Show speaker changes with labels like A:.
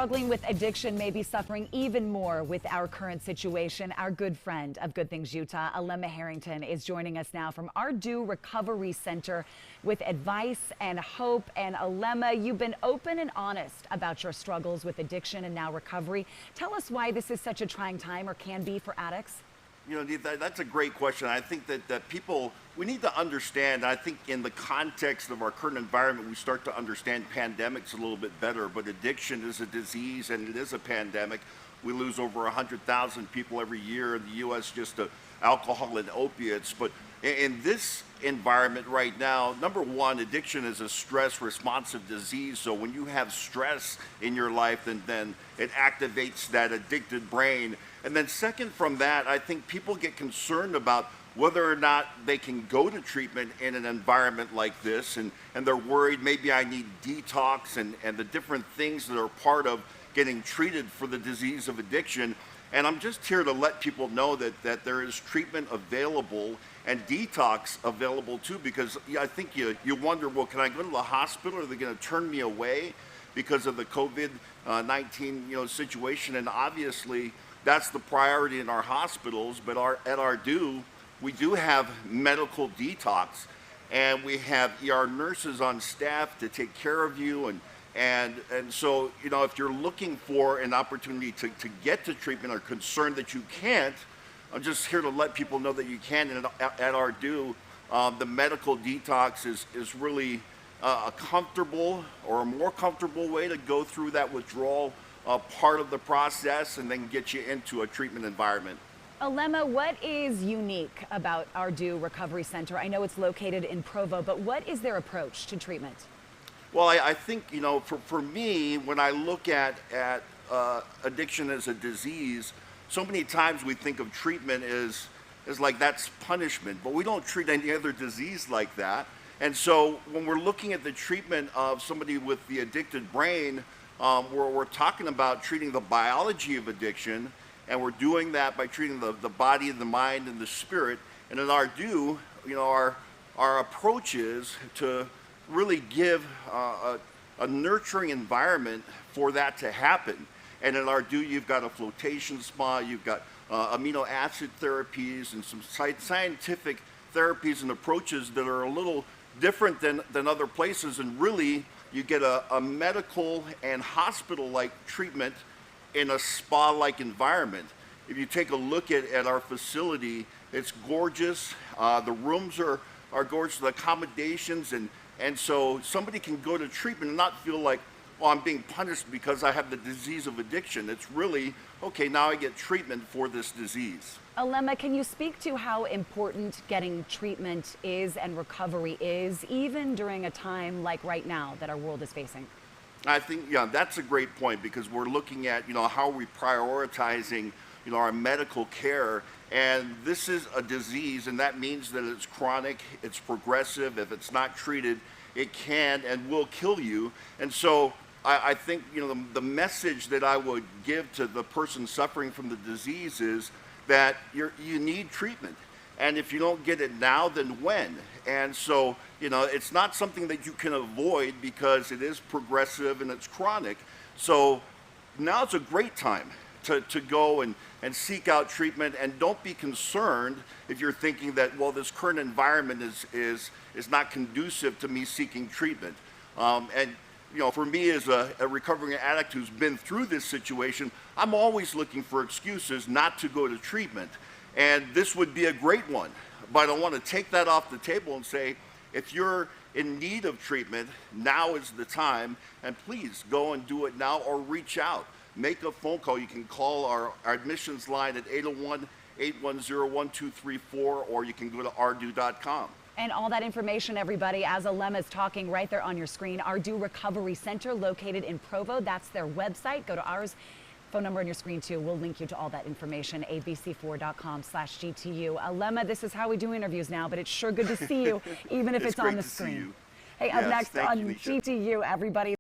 A: struggling with addiction may be suffering even more with our current situation. Our good friend of Good Things Utah, Alema Harrington, is joining us now from Ardu Recovery Center with advice and hope. And Alema, you've been open and honest about your struggles with addiction and now recovery. Tell us why this is such a trying time, or can be, for addicts.
B: You know, that's a great question. I think that people, we need to understand, I think in the context of our current environment, we start to understand pandemics a little bit better, but addiction is a disease and it is a pandemic. We lose over 100,000 people every year in the U.S. just to alcohol and opiates. But in this environment right now, number one, addiction is a stress-responsive disease. So when you have stress in your life, then it activates that addicted brain. And then second from that, I think people get concerned about whether or not they can go to treatment in an environment like this. And they're worried, maybe I need detox and the different things that are part of getting treated for the disease of addiction. And I'm just here to let people know that there is treatment available and detox available too, because I think you wonder, well, can I go to the hospital? Are they going to turn me away because of the COVID-19 situation? And obviously that's the priority in our hospitals, but at Ardu, we do have medical detox, and we have ER nurses on staff to take care of you. And so, if you're looking for an opportunity to get to treatment or concerned that you can't, I'm just here to let people know that you can. And at Ardu, the medical detox is really a comfortable or a more comfortable way to go through that withdrawal part of the process and then get you into a treatment environment.
A: Alema, what is unique about Ardu Recovery Center? I know it's located in Provo, but what is their approach to treatment?
B: Well, I think, for me, when I look at addiction as a disease, so many times we think of treatment as like that's punishment, but we don't treat any other disease like that. And so when we're looking at the treatment of somebody with the addicted brain, we're talking about treating the biology of addiction, and we're doing that by treating the body, the mind, and the spirit. And in Ardu, our approach is to really give a nurturing environment for that to happen. And in Ardu, you've got a flotation spa, you've got amino acid therapies, and some scientific therapies and approaches that are a little different than other places. And really, you get a medical and hospital-like treatment in a spa-like environment. If you take a look at our facility, it's gorgeous. The rooms are gorgeous, the accommodations, and so somebody can go to treatment and not feel like, oh, I'm being punished because I have the disease of addiction. It's really, okay, now I get treatment for this disease.
A: Alema, can you speak to how important getting treatment is and recovery is, even during a time like right now that our world is facing?
B: I think, that's a great point, because we're looking at, how are we prioritizing, our medical care. And this is a disease, and that means that it's chronic, it's progressive. If it's not treated, it can and will kill you. And so I think, the message that I would give to the person suffering from the disease is that you need treatment. And if you don't get it now, then when? And so, it's not something that you can avoid because it is progressive and it's chronic. So now's a great time to go and seek out treatment, and don't be concerned if you're thinking that, well, this current environment is not conducive to me seeking treatment. For me as a recovering addict who's been through this situation, I'm always looking for excuses not to go to treatment. And this would be a great one. But I want to take that off the table and say, if you're in need of treatment, now is the time, and please go and do it now, or reach out. Make a phone call. You can call our admissions line at 801-810-1234, or you can go to ardu.com.
A: And all that information, everybody, as Alema is talking, right there on your screen. Ardu Recovery Center, located in Provo. That's their website. Go to ours. Phone number on your screen, too. We'll link you to all that information, abc4.com/GTU. Alema, this is how we do interviews now, but it's sure good to see you, even if it's on the screen. Hey, up next on GTU, everybody.